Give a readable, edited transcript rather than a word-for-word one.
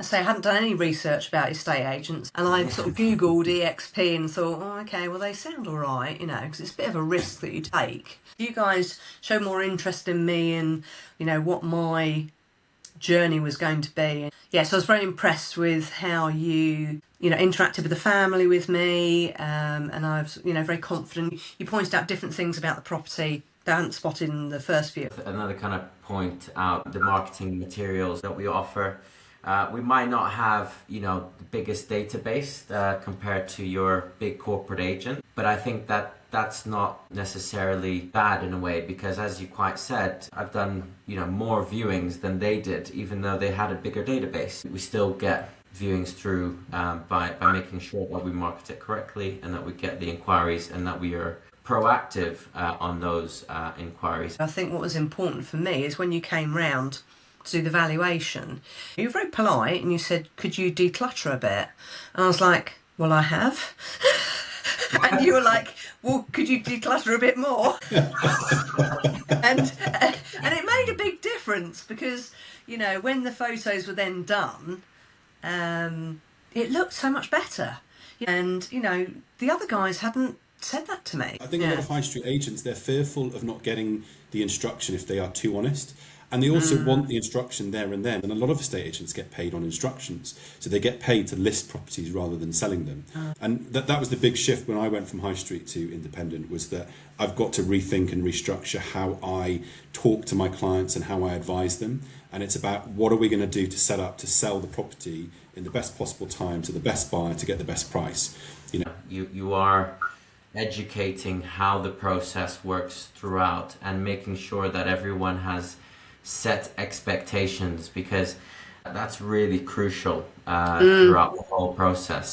say I hadn't done any research about estate agents, and I sort of Googled EXP and thought, oh, okay, well, they sound all right, because it's a bit of a risk that you take. You guys show more interest in me and, what my journey was going to be. Yes, I was very impressed with how you interacted with the family with me, and I was very confident. You pointed out different things about the property that I hadn't spotted in the first view. Another kind of point out the marketing materials that we offer. We might not have the biggest database compared to your big corporate agent, but I think that that's not necessarily bad in a way, because as you quite said, I've done more viewings than they did, even though they had a bigger database. We still get viewings through by making sure that we market it correctly and that we get the inquiries and that we are proactive on those inquiries. I think what was important for me is when you came round to do the valuation, you were very polite and you said, could you declutter a bit? And I was like, well, I have. And you were like, well, could you declutter a bit more? and it made a big difference because, when the photos were then done, it looked so much better. And, the other guys hadn't said that to me. I think a lot of high street agents, they're fearful of not getting the instruction if they are too honest. And they also want the instruction there and then. And a lot of estate agents get paid on instructions. So they get paid to list properties rather than selling them. And that was the big shift when I went from high street to independent, was that I've got to rethink and restructure how I talk to my clients and how I advise them. And it's about what are we going to do to set up to sell the property in the best possible time to the best buyer to get the best price. You are educating how the process works throughout and making sure that everyone has set expectations, because that's really crucial throughout the whole process.